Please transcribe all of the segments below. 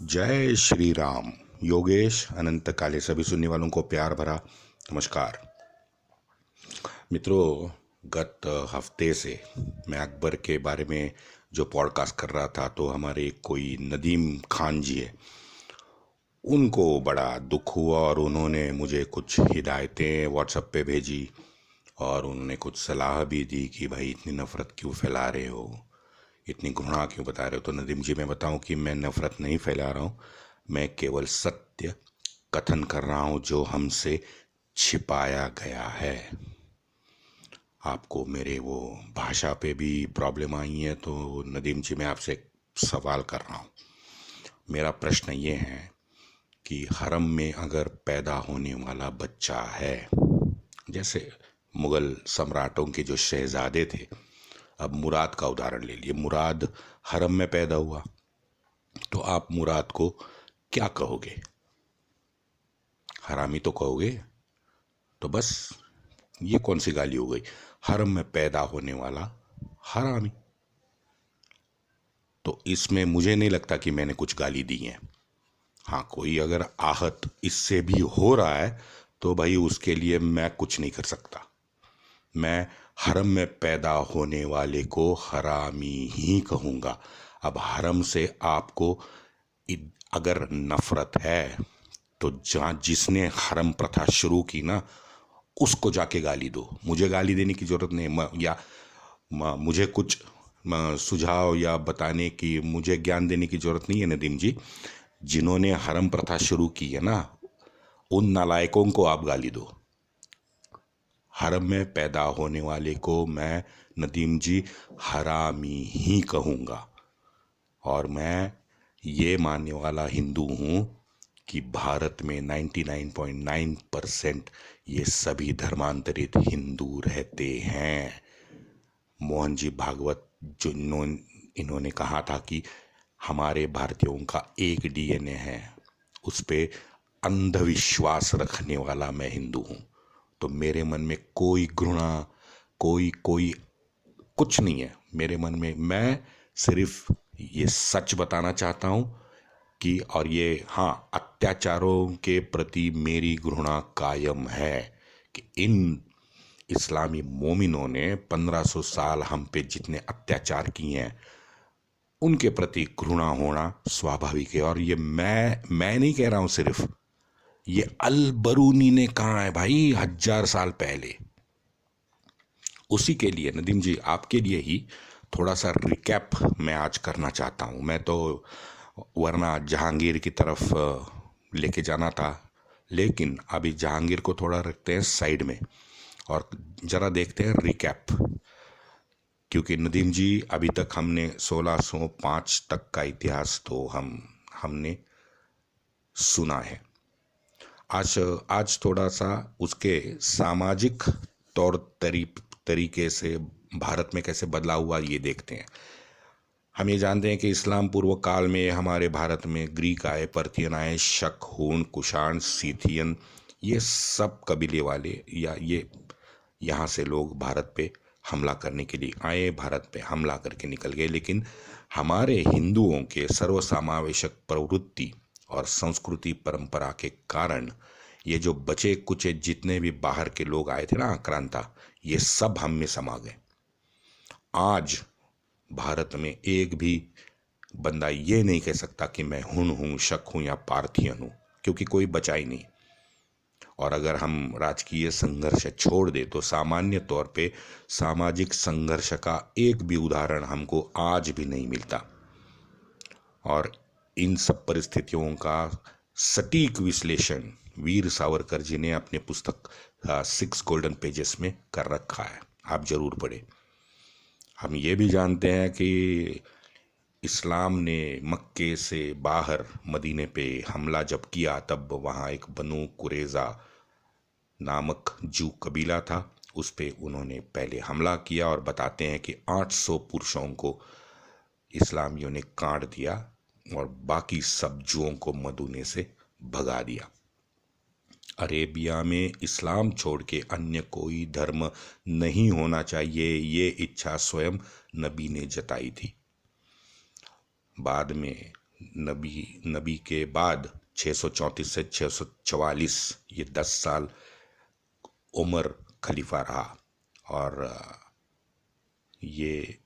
जय श्री राम। योगेश अनंत काले सभी सुनने वालों को प्यार भरा नमस्कार। मित्रों, गत हफ्ते से मैं अकबर के बारे में जो पॉडकास्ट कर रहा था, तो हमारे कोई नदीम खान जी है, उनको बड़ा दुख हुआ और उन्होंने मुझे कुछ हिदायतें व्हाट्सएप पे भेजी और उन्होंने कुछ सलाह भी दी कि भाई इतनी नफ़रत क्यों फैला रहे हो, इतनी घृणा क्यों बता रहे हो। तो नदीम जी, मैं बताऊं कि मैं नफ़रत नहीं फैला रहा हूं, मैं केवल सत्य कथन कर रहा हूं जो हमसे छिपाया गया है। आपको मेरे वो भाषा पे भी प्रॉब्लम आई है, तो नदीम जी मैं आपसे एक सवाल कर रहा हूं। मेरा प्रश्न ये है कि हरम में अगर पैदा होने वाला बच्चा है, जैसे मुगल सम्राटों के जो शहजादे थे, अब मुराद का उदाहरण ले लिए, मुराद हरम में पैदा हुआ, तो आप मुराद को क्या कहोगे? हरामी तो कहोगे। तो बस ये कौन सी गाली हो गई? हरम में पैदा होने वाला हरामी। तो इसमें मुझे नहीं लगता कि मैंने कुछ गाली दी है। हाँ, कोई अगर आहत इससे भी हो रहा है तो भाई उसके लिए मैं कुछ नहीं कर सकता। मैं हरम में पैदा होने वाले को हरामी ही कहूँगा। अब हरम से आपको अगर नफरत है तो जहाँ जिसने हरम प्रथा शुरू की ना, उसको जाके गाली दो। मुझे गाली देने की जरूरत नहीं, मुझे कुछ सुझाव या बताने की, मुझे ज्ञान देने की जरूरत नहीं है। नदीम जी, जिन्होंने हरम प्रथा शुरू की है ना, उन नालायकों को आप गाली दो। हरम में पैदा होने वाले को मैं, नदीम जी, हरामी ही कहूँगा। और मैं ये मानने वाला हिंदू हूँ कि भारत में 99.9% ये सभी धर्मांतरित हिंदू रहते हैं। मोहन जी भागवत जो इन्होंने कहा था कि हमारे भारतीयों का एक डीएनए है, उस पे अंधविश्वास रखने वाला मैं हिंदू हूँ। तो मेरे मन में कोई घृणा, कोई कोई कुछ नहीं है मेरे मन में। मैं सिर्फ ये सच बताना चाहता हूँ कि, और ये हाँ, अत्याचारों के प्रति मेरी घृणा कायम है कि इन इस्लामी मोमिनों ने 1500 साल हम पे जितने अत्याचार किए हैं, उनके प्रति घृणा होना स्वाभाविक है। और ये मैं नहीं कह रहा हूँ, सिर्फ ये अल बरूनी ने कहा है भाई 1000 साल पहले। उसी के लिए नदीम जी, आपके लिए ही थोड़ा सा रिकैप मैं आज करना चाहता हूँ। मैं तो वरना जहांगीर की तरफ लेके जाना था, लेकिन अभी जहांगीर को थोड़ा रखते हैं साइड में और ज़रा देखते हैं रिकैप। क्योंकि नदीम जी, अभी तक हमने 1605 तक का इतिहास तो हमने सुना है। आज थोड़ा सा उसके सामाजिक तौर तरीके से भारत में कैसे बदलाव हुआ ये देखते हैं। हम ये जानते हैं कि इस्लाम पूर्व काल में हमारे भारत में ग्रीक आए, पर्थियन आए, शक, हून, कुषाण, सीथियन, ये सब कबीले वाले या ये यहाँ से लोग भारत पे हमला करने के लिए आए, भारत पे हमला करके निकल गए। लेकिन हमारे हिंदुओं के सर्वसमावेशक प्रवृत्ति और संस्कृति परंपरा के कारण ये जो बचे कुचे जितने भी बाहर के लोग आए थे ना, आक्रांता, ये सब हम में समा गए। आज भारत में एक भी बंदा ये नहीं कह सकता कि मैं हुन हूँ, शक हूँ या पार्थियन हूँ, क्योंकि कोई बचा ही नहीं। और अगर हम राजकीय संघर्ष छोड़ दे तो सामान्य तौर पे सामाजिक संघर्ष का एक भी उदाहरण हमको आज भी नहीं मिलता। और इन सब परिस्थितियों का सटीक विश्लेषण वीर सावरकर जी ने अपने पुस्तक 6 गोल्डन पेजेस में कर रखा है, आप जरूर पढ़ें। हम ये भी जानते हैं कि इस्लाम ने मक्के से बाहर मदीने पे हमला जब किया, तब वहाँ एक बनु कुरेजा नामक जू कबीला था, उस पे उन्होंने पहले हमला किया और बताते हैं कि 800 पुरुषों को इस्लामियों ने काट दिया और बाकी सब जूओं को मदीने से भगा दिया। अरेबिया में इस्लाम छोड़ के अन्य कोई धर्म नहीं होना चाहिए, ये इच्छा स्वयं नबी ने जताई थी। बाद में नबी के बाद 634 से 644 ये 10 साल उमर खलीफा रहा। और ये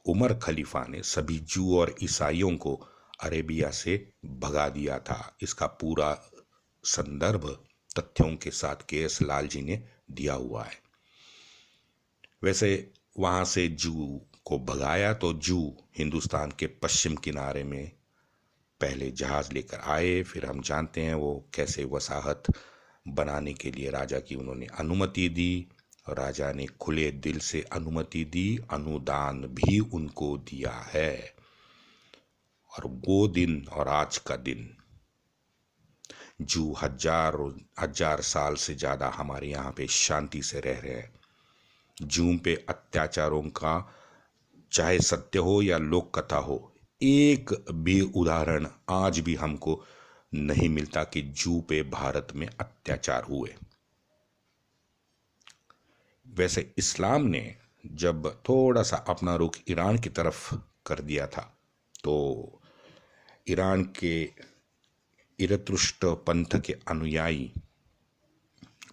उमर खलीफा ने सभी जू और ईसाइयों को अरेबिया से भगा दिया था। इसका पूरा संदर्भ तथ्यों के साथ के.एस. लाल जी ने दिया हुआ है। वैसे वहां से जू को भगाया तो जू हिंदुस्तान के पश्चिम किनारे में पहले जहाज लेकर आए। फिर हम जानते हैं वो कैसे वसाहत बनाने के लिए राजा की उन्होंने अनुमति दी। राजा ने खुले दिल से अनुमति दी, अनुदान भी उनको दिया है। और वो दिन और आज का दिन, जू हजार साल से ज्यादा हमारे यहाँ पे शांति से रह रहे हैं। जू पे अत्याचारों का चाहे सत्य हो या लोक कथा हो, एक भी उदाहरण आज भी हमको नहीं मिलता कि जू पे भारत में अत्याचार हुए। वैसे इस्लाम ने जब थोड़ा सा अपना रुख ईरान की तरफ कर दिया था तो ईरान के इरतुष्ट पंथ के अनुयायी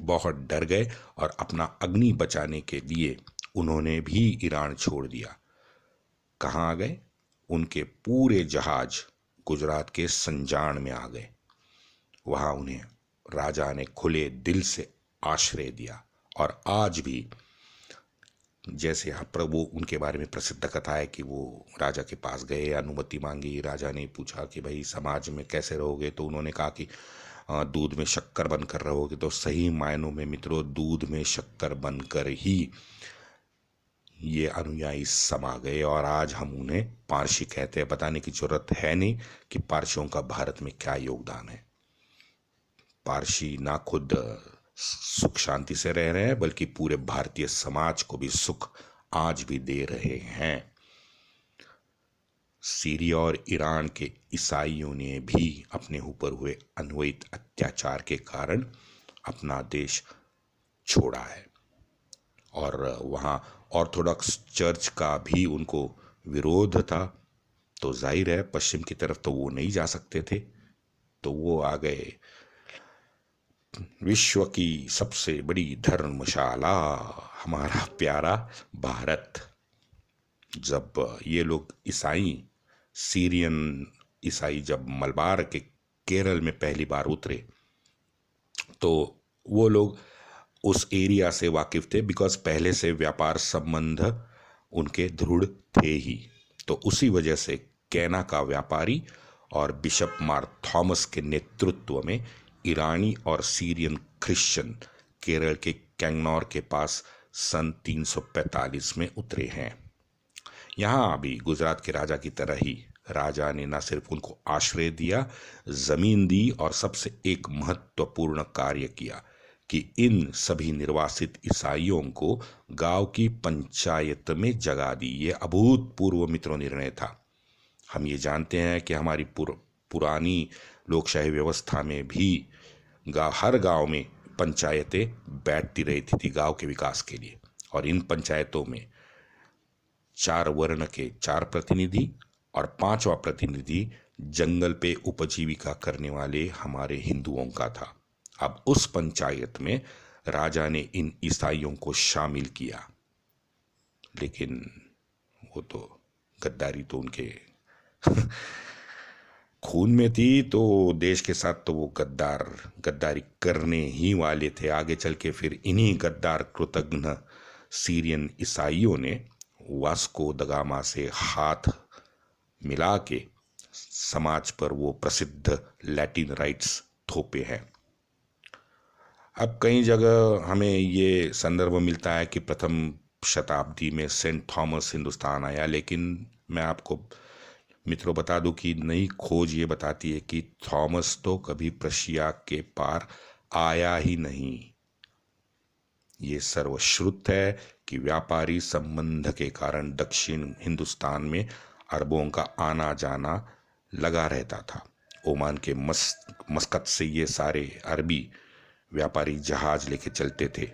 बहुत डर गए और अपना अग्नि बचाने के लिए उन्होंने भी ईरान छोड़ दिया। कहाँ आ गए? उनके पूरे जहाज गुजरात के संजान में आ गए। वहां उन्हें राजा ने खुले दिल से आश्रय दिया। और आज भी जैसे प्रभु उनके बारे में प्रसिद्ध कथा है कि वो राजा के पास गए, अनुमति मांगी। राजा ने पूछा कि भाई समाज में कैसे रहोगे, तो उन्होंने कहा कि दूध में शक्कर बनकर रहोगे। तो सही मायनों में मित्रों दूध में शक्कर बनकर ही ये अनुयायी समा गए। और आज हम उन्हें पारसी कहते हैं। बताने की जरूरत है नहीं कि पारसियों का भारत में क्या योगदान है। पारसी ना खुद सुख शांति से रह रहे हैं बल्कि पूरे भारतीय समाज को भी सुख आज भी दे रहे हैं। सीरिया और ईरान के ईसाइयों ने भी अपने ऊपर हुए अनवैध अत्याचार के कारण अपना देश छोड़ा है। और वहाँ ऑर्थोडॉक्स चर्च का भी उनको विरोध था। तो जाहिर है पश्चिम की तरफ तो वो नहीं जा सकते थे, तो वो आ गए विश्व की सबसे बड़ी धर्मशाला हमारा प्यारा भारत। जब ये लोग सीरियन ईसाई जब मलबार के केरल में पहली बार उतरे तो वो लोग उस एरिया से वाकिफ थे, बिकॉज पहले से व्यापार संबंध उनके दृढ़ थे ही। तो उसी वजह से कैना का व्यापारी और बिशप मार थॉमस के नेतृत्व में ईरानी और सीरियन क्रिश्चियन केरल के कैंगनौर के पास सन 345 में उतरे हैं। यहाँ भी गुजरात के राजा की तरह ही राजा ने न सिर्फ उनको आश्रय दिया, जमीन दी और सबसे एक महत्वपूर्ण कार्य किया कि इन सभी निर्वासित ईसाइयों को गांव की पंचायत में जगह दी। ये अभूतपूर्व मित्रों निर्णय था। हम ये जानते हैं कि हमारी पुरानी लोकशाही व्यवस्था में भी हर गांव में पंचायतें बैठती रहती थी गांव के विकास के लिए। और इन पंचायतों में 4 वर्ण के 4 प्रतिनिधि और 5वां प्रतिनिधि जंगल पे उपजीविका करने वाले हमारे हिंदुओं का था। अब उस पंचायत में राजा ने इन ईसाइयों को शामिल किया, लेकिन वो तो गद्दारी तो उनके खून में थी, तो देश के साथ तो वो गद्दारी करने ही वाले थे। आगे चल के फिर इन्हीं गद्दार कृतघ्न सीरियन ईसाइयों ने वास्को द गामा से हाथ मिला के समाज पर वो प्रसिद्ध लैटिन राइट्स थोपे हैं। अब कई जगह हमें ये संदर्भ मिलता है कि प्रथम शताब्दी में सेंट थॉमस हिंदुस्तान आया, लेकिन मैं आपको मित्रों बता दूं कि नई खोज ये बताती है कि थॉमस तो कभी प्रशिया के पार आया ही नहीं। ये सर्वश्रुत है कि व्यापारी संबंध के कारण दक्षिण हिंदुस्तान में अरबों का आना जाना लगा रहता था। ओमान के मस्कत से ये सारे अरबी व्यापारी जहाज लेके चलते थे।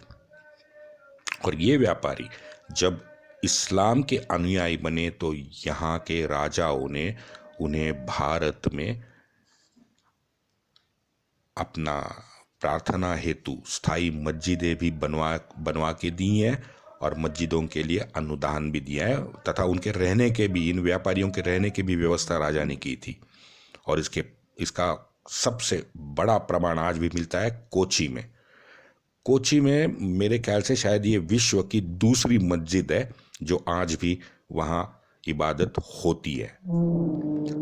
और ये व्यापारी जब इस्लाम के अनुयायी बने तो यहाँ के राजाओं ने उन्हें भारत में अपना प्रार्थना हेतु स्थायी मस्जिदें भी बनवा के दी हैं और मस्जिदों के लिए अनुदान भी दिया है, तथा उनके रहने के भी, इन व्यापारियों के रहने की भी व्यवस्था राजा ने की थी। और इसका सबसे बड़ा प्रमाण आज भी मिलता है कोची में। कोची में मेरे ख्याल से शायद ये विश्व की दूसरी मस्जिद है जो आज भी वहाँ इबादत होती है।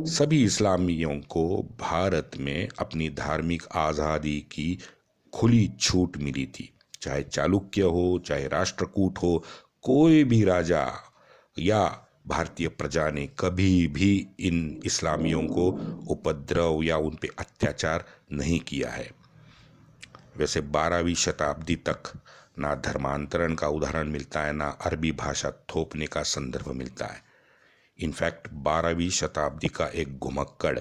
सभी इस्लामियों को भारत में अपनी धार्मिक आज़ादी की खुली छूट मिली थी, चाहे चालुक्य हो, चाहे राष्ट्रकूट हो, कोई भी राजा या भारतीय प्रजा ने कभी भी इन इस्लामियों को उपद्रव या उन पे अत्याचार नहीं किया है। वैसे 12वीं शताब्दी तक ना धर्मांतरण का उदाहरण मिलता है, ना अरबी भाषा थोपने का संदर्भ मिलता है। इनफैक्ट 12वीं शताब्दी का एक घुमक्कड़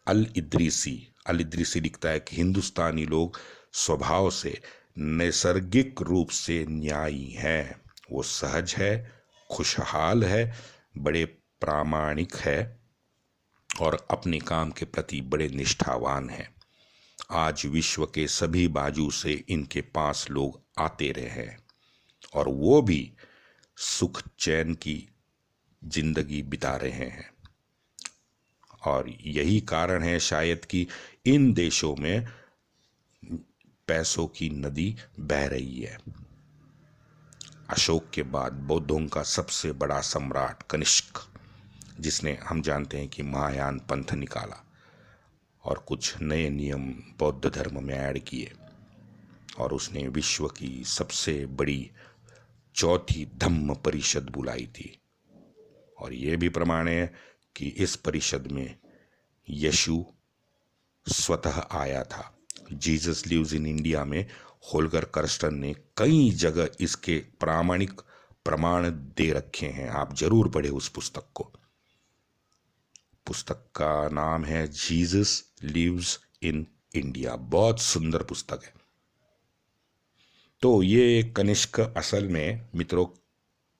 अल इद्रीसी लिखता है कि हिंदुस्तानी लोग स्वभाव से नैसर्गिक रूप से न्यायी हैं, वो सहज है, खुशहाल है, बड़े प्रामाणिक है और अपने काम के प्रति बड़े निष्ठावान हैं। आज विश्व के सभी बाजू से इनके पास लोग आते रहे हैं और वो भी सुख चैन की जिंदगी बिता रहे हैं। और यही कारण है शायद कि इन देशों में पैसों की नदी बह रही है। अशोक के बाद बौद्धों का सबसे बड़ा सम्राट कनिष्क, जिसने हम जानते हैं कि महायान पंथ निकाला और कुछ नए नियम बौद्ध धर्म में ऐड किए, और उसने विश्व की सबसे बड़ी चौथी धम्म परिषद बुलाई थी। और ये भी प्रमाण है कि इस परिषद में यीशु स्वतः आया था। जीसस लिव्स इन इंडिया में होल्गर कर्स्टन ने कई जगह इसके प्रामाणिक प्रमाण दे रखे हैं। आप जरूर पढ़े उस पुस्तक को। पुस्तक का नाम है जीसस लिव्स इन इंडिया। बहुत सुंदर पुस्तक है। तो ये कनिष्क असल में मित्रों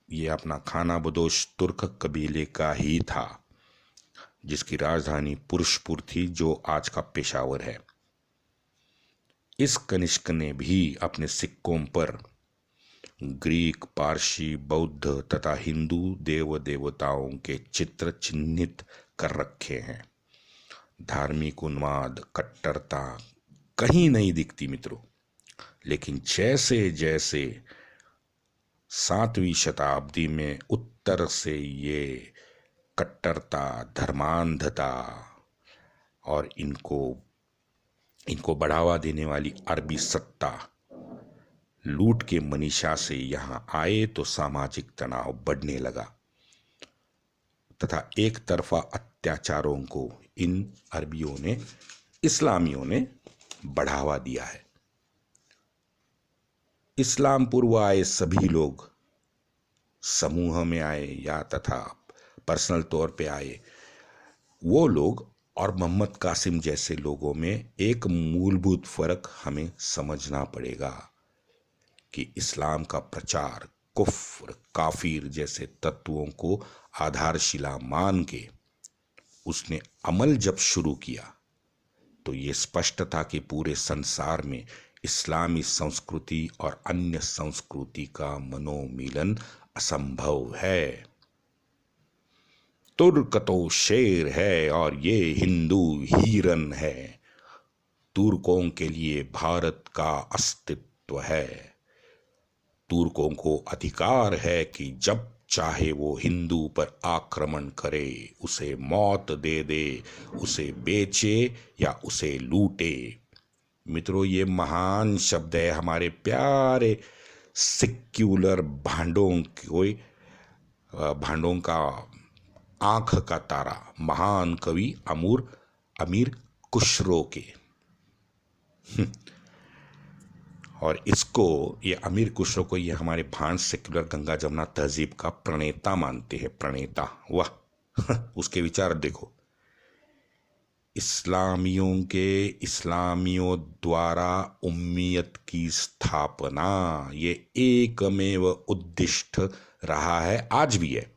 ये अपना खाना बदोश तुर्क कबीले का ही था, जिसकी राजधानी पुरुषपुर थी, जो आज का पेशावर है। इस कनिष्क ने भी अपने सिक्कों पर ग्रीक, पारसी, बौद्ध तथा हिंदू देव देवताओं के चित्र चिन्हित कर रखे हैं। धार्मिक उन्माद, कट्टरता कहीं नहीं दिखती मित्रों। लेकिन जैसे जैसे 7वीं शताब्दी में उत्तर से ये कट्टरता, धर्मांधता और इनको बढ़ावा देने वाली अरबी सत्ता लूट के मनीषा से यहाँ आए तो सामाजिक तनाव बढ़ने लगा तथा एक तरफा अत्याचारों को इन अरबियों ने, इस्लामियों ने बढ़ावा दिया है। इस्लाम पूर्व आए सभी लोग समूह में आए या तथा पर्सनल तौर पे आए, वो लोग और मोहम्मद कासिम जैसे लोगों में एक मूलभूत फर्क हमें समझना पड़ेगा कि इस्लाम का प्रचार कुफ्र, काफिर जैसे तत्वों को आधारशिला मान के उसने अमल जब शुरू किया तो ये स्पष्ट था कि पूरे संसार में इस्लामी संस्कृति और अन्य संस्कृति का मनोमिलन असंभव है। तुर्क तो शेर है और ये हिंदू हिरन है। तुर्कों के लिए भारत का अस्तित्व है। तुर्कों को अधिकार है कि जब चाहे वो हिंदू पर आक्रमण करे, उसे मौत दे दे, उसे बेचे या उसे लूटे। मित्रों ये महान शब्द है हमारे प्यारे सेक्युलर भांडों का आंख का तारा महान कवि अमीर खुसरो के। और इसको ये अमीर खुसरो को ये हमारे भांड सेक्युलर गंगा जमुना तहजीब का प्रणेता मानते हैं। प्रणेता, वाह उसके विचार देखो। इस्लामियों द्वारा उम्मियत की स्थापना ये एकमेव उद्दिष्ट रहा है, आज भी है।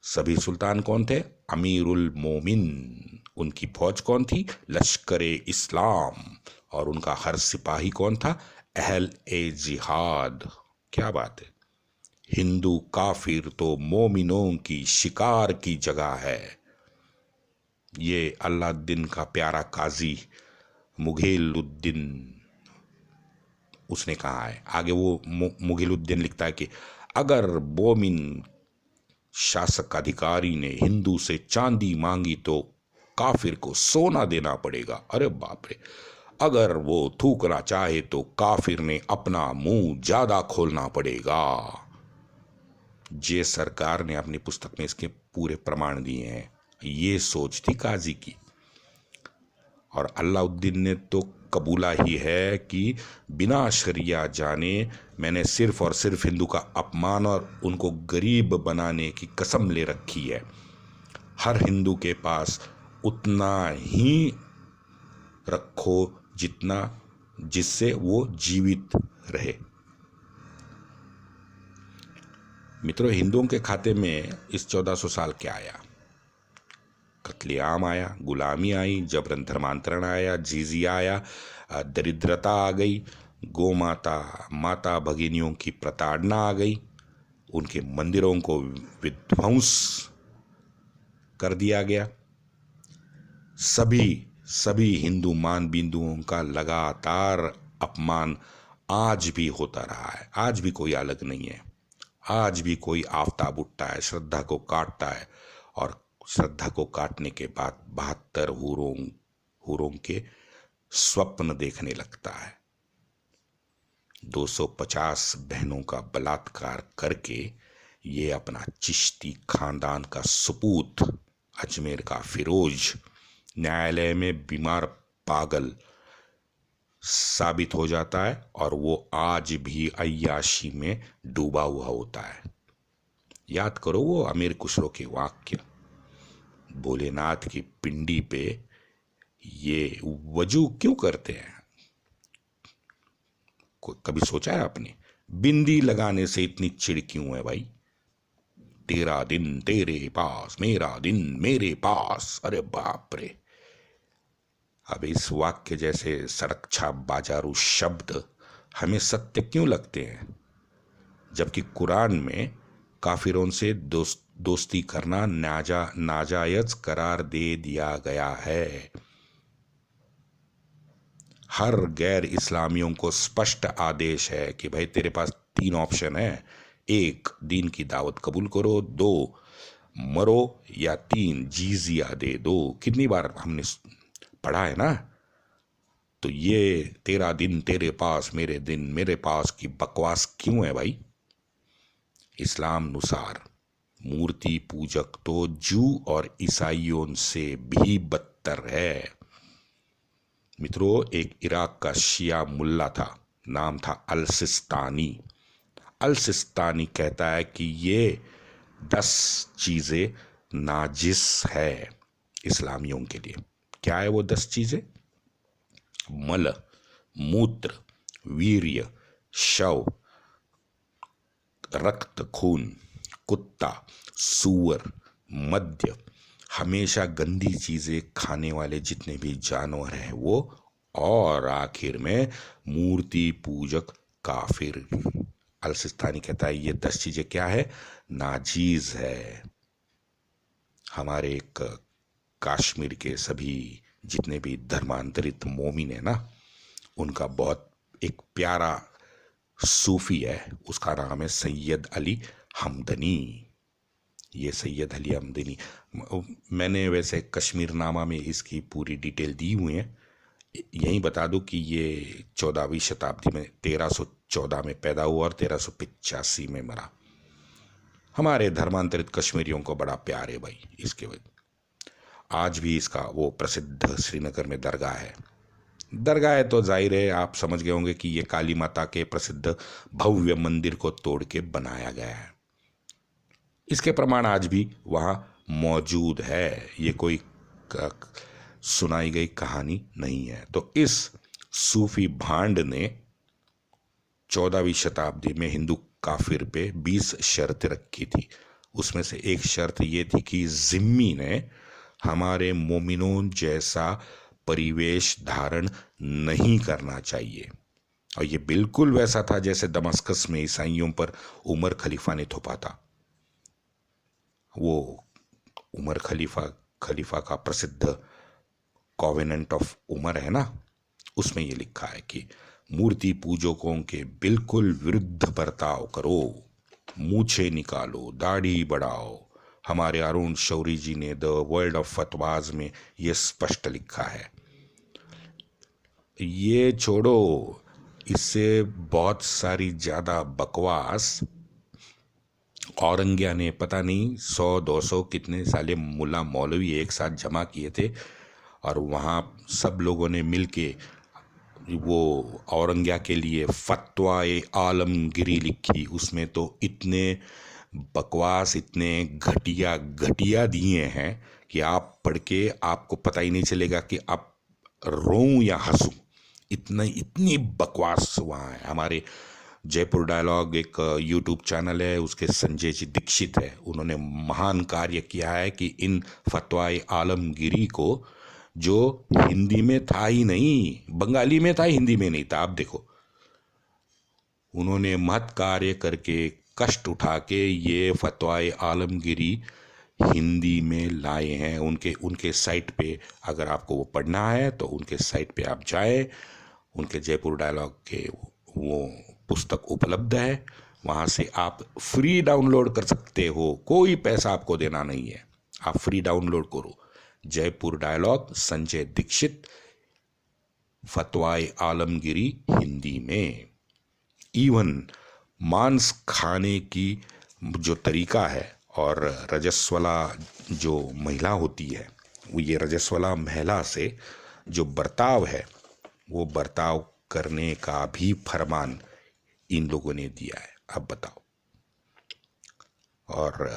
सभी सुल्तान कौन थे? अमीरुल मोमिन। उनकी फौज कौन थी? लश्कर-ए इस्लाम। और उनका हर सिपाही कौन था? अहल ए जिहाद। क्या बात है! हिंदू काफिर तो मोमिनों की शिकार की जगह है। ये अलाउद्दीन का प्यारा काजी मुघीलुद्दीन उसने कहा है। आगे वो मुघीलुद्दीन लिखता है कि अगर मोमिन शासक अधिकारी ने हिंदू से चांदी मांगी तो काफिर को सोना देना पड़ेगा। अरे बाप रे! अगर वो थूकना चाहे तो काफिर ने अपना मुंह ज्यादा खोलना पड़ेगा। जे सरकार ने अपनी पुस्तक में इसके पूरे प्रमाण दिए हैं। ये सोच थी काजी की। और अलाउद्दीन ने तो कबूला ही है कि बिना शरिया जाने मैंने सिर्फ और सिर्फ हिंदू का अपमान और उनको गरीब बनाने की कसम ले रखी है। हर हिंदू के पास उतना ही रखो जितना जिससे वो जीवित रहे। मित्रों, हिंदुओं के खाते में इस 1400 साल क्या आया? कत्लेआम आया, गुलामी आई, जबरन धर्मांतरण आया, जिजिया आया, दरिद्रता आ गई, गौ माता माता भगिनियों की प्रताड़ना आ गई, उनके मंदिरों को विध्वंस कर दिया गया। सभी हिंदू मान बिंदुओं का लगातार अपमान आज भी होता रहा है। आज भी कोई अलग नहीं है। आज भी कोई आफताब उठता है, श्रद्धा को काटता है और श्रद्धा को काटने के बाद 72 हूरों के स्वप्न देखने लगता है। 250 बहनों का बलात्कार करके ये अपना चिश्ती खानदान का सपूत अजमेर का फिरोज न्यायालय में बीमार पागल साबित हो जाता है और वो आज भी अय्याशी में डूबा हुआ होता है। याद करो वो अमीर खुसरो के वाक्य, भोलेनाथ की पिंडी पे ये वजू क्यों करते हैं? कभी सोचा है आपने? बिंदी लगाने से इतनी चिढ़ क्यों है भाई? तेरा दिन तेरे पास, मेरा दिन मेरे पास। अरे बाप रे! अब इस वाक्य जैसे सड़क छाप बाजारू शब्द हमें सत्य क्यों लगते हैं, जबकि कुरान में काफिरों से दोस्ती करना नाजायज करार दे दिया गया है। हर गैर इस्लामियों को स्पष्ट आदेश है कि भाई तेरे पास 3 ऑप्शन है। 1, दीन की दावत कबूल करो। 2, मरो। या 3, जिजिया दे दो। कितनी बार हमने पढ़ा है ना? तो ये तेरा दिन तेरे पास, मेरे दिन मेरे पास की बकवास क्यों है भाई? इस्लाम अनुसार मूर्ति पूजक तो जू और ईसाइयों से भी बदतर है। मित्रों, एक इराक का शिया मुल्ला था, नाम था अल सिस्तानी। अल सिस्तानी कहता है कि ये 10 चीजें नाजिस है इस्लामियों के लिए। क्या है वो 10 चीजें? मल, मूत्र, वीर्य, शव, रक्त खून, कुत्ता, सूअर, मद्य, हमेशा गंदी चीजें खाने वाले जितने भी जानवर हैं वो, और आखिर में मूर्ति पूजक काफिर। अल सिस्तानी कहता है ये 10 चीजें क्या है? नाजीज है। हमारे एक कश्मीर के सभी जितने भी धर्मांतरित मोमिन है ना, उनका बहुत एक प्यारा सूफी है, उसका नाम है सैयद अली हमदनी। ये सैयद अली हमदनी, मैंने वैसे कश्मीर नामा में इसकी पूरी डिटेल दी हुई है। यहीं बता दूं कि ये 14वीं शताब्दी में 1314 में पैदा हुआ और 1385 में मरा। हमारे धर्मांतरित कश्मीरियों को बड़ा प्यार है भाई इसके वजह। आज भी इसका वो प्रसिद्ध श्रीनगर में दरगाह है। दरगाह है तो जाहिर है आप समझ गए होंगे कि ये काली माता के प्रसिद्ध भव्य मंदिर को तोड़ के बनाया गया है। इसके प्रमाण आज भी वहाँ मौजूद है। ये कोई सुनाई गई कहानी नहीं है। तो इस सूफी भांड ने 14वीं शताब्दी में हिंदू काफिर पे 20 शर्तें रखी थी उसमें से एक शर्त ये थी कि जिम्मी ने हमारे मोमिनों जैसा परिवेश धारण नहीं करना चाहिए। और ये बिल्कुल वैसा था जैसे दमस्कस में ईसाइयों पर उमर खलीफा ने थोपा था। वो उमर खलीफा का प्रसिद्ध कॉवेनेंट ऑफ उमर है ना, उसमें ये लिखा है कि मूर्ति पूजकों के बिल्कुल विरुद्ध बर्ताव करो, मूछें निकालो, दाढ़ी बढ़ाओ। हमारे अरुण शौरी जी ने द वर्ल्ड ऑफ फतवाज में ये स्पष्ट लिखा है। ये छोड़ो, इससे बहुत सारी ज़्यादा बकवास औरंगिया ने पता नहीं 100-200 कितने साले मुल्ला मौलवी एक साथ जमा किए थे, और वहाँ सब लोगों ने मिलके वो औरंगिया के लिए फतवा आलमगिरी लिखी। उसमें तो इतने बकवास, इतने घटिया घटिया दिए हैं कि आप पढ़ के आपको पता ही नहीं चलेगा कि आप रोऊं या हंसूं। इतनी बकवास वहाँ है। हमारे जयपुर डायलॉग एक यूट्यूब चैनल है, उसके संजय जी दीक्षित है, उन्होंने महान कार्य किया है कि इन फतवाए आलमगिरी को, जो हिंदी में था ही नहीं, बंगाली में था, हिंदी में नहीं था, आप देखो, उन्होंने महत् कार्य करके कष्ट उठा के ये फतवाए आलमगिरी हिंदी में लाए हैं। उनके साइट पे अगर आपको वो पढ़ना है तो उनके साइट पे आप जाएं, उनके जयपुर डायलॉग के वो पुस्तक उपलब्ध है, वहाँ से आप फ्री डाउनलोड कर सकते हो, कोई पैसा आपको देना नहीं है, आप फ्री डाउनलोड करो। जयपुर डायलॉग संजय दीक्षित, फतवाए आलमगिरी हिंदी में। इवन मांस खाने की जो तरीका है, और रजस्वला जो महिला होती है, वो ये रजस्वला महिला से जो बर्ताव है, वो बर्ताव करने का भी फरमान इन लोगों ने दिया है। अब बताओ। और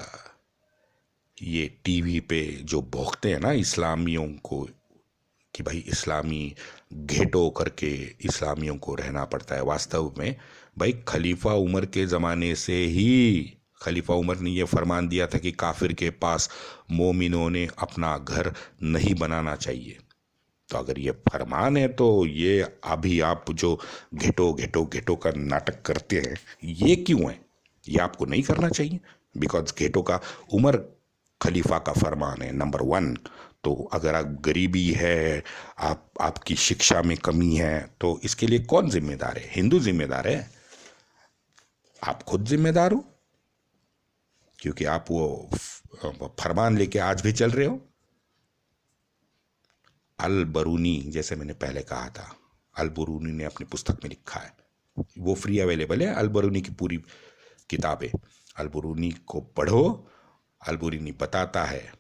ये टीवी पे जो भोंकते हैं ना इस्लामियों को कि भाई इस्लामी घेटो करके इस्लामियों को रहना पड़ता है, वास्तव में भाई खलीफा उमर के ज़माने से ही खलीफा उमर ने ये फरमान दिया था कि काफिर के पास मोमिनों ने अपना घर नहीं बनाना चाहिए। तो अगर ये फरमान है तो ये अभी आप जो घेटो घेटो घेटो का नाटक करते हैं, ये क्यों है? ये आपको नहीं करना चाहिए, बिकॉज घेटो का उमर खलीफा का फरमान है, नंबर 1। तो अगर आप गरीबी है, आपकी शिक्षा में कमी है, तो इसके लिए कौन जिम्मेदार है? हिंदू जिम्मेदार है, आप खुद जिम्मेदार हो, क्योंकि आप वो फरमान लेके आज भी चल रहे हो। अल बरूनी, जैसे मैंने पहले कहा था, अल बरूनी ने अपनी पुस्तक में लिखा है, वो फ्री अवेलेबल है, अल बरूनी की पूरी किताबें, अल बरूनी को पढ़ो। अल बरूनी बताता है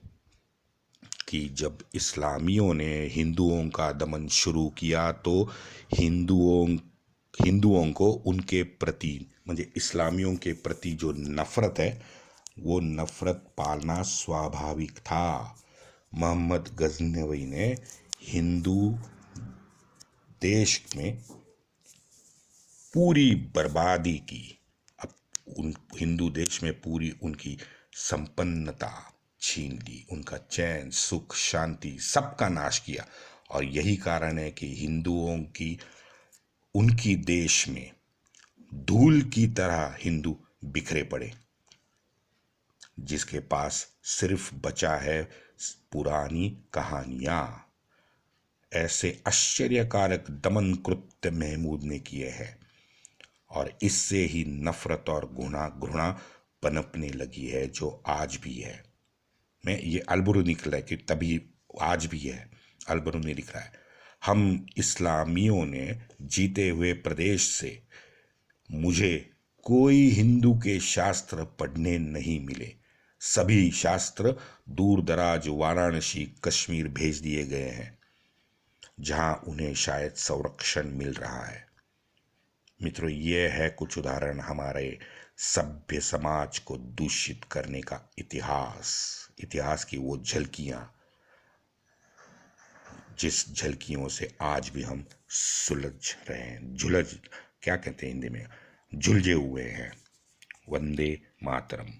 कि जब इस्लामियों ने हिंदुओं का दमन शुरू किया तो हिंदुओं को उनके प्रति, म्हणजे इस्लामियों के प्रति जो नफरत है, वो नफरत पालना स्वाभाविक था। मोहम्मद गजनवी ने हिंदू देश में पूरी बर्बादी की, अब उन हिंदू देश में पूरी उनकी संपन्नता छीन ली, उनका चैन, सुख, शांति सबका नाश किया। और यही कारण है कि हिंदुओं की उनकी देश में धूल की तरह हिंदू बिखरे पड़े, जिसके पास सिर्फ बचा है पुरानी कहानियां। ऐसे आश्चर्यकारक दमन कृत्य महमूद ने किए हैं, और इससे ही नफरत और घृणा पनपने लगी है, जो आज भी है। मैं ये अलबरूनी लिख रहा है कि तभी आज भी है, अलबरूनी लिख रहा है, हम इस्लामियों ने जीते हुए प्रदेश से मुझे कोई हिंदू के शास्त्र पढ़ने नहीं मिले, सभी शास्त्र दूर दराज वाराणसी कश्मीर भेज दिए गए हैं, जहां उन्हें शायद संरक्षण मिल रहा है। मित्रों, ये है कुछ उदाहरण हमारे सभ्य समाज को दूषित करने का इतिहास की वो झलकियां, जिस झलकियों से आज भी हम सुलझ रहे हैं, क्या कहते हैं हिंदी में, झुलझे हुए हैं। वंदे मातरम।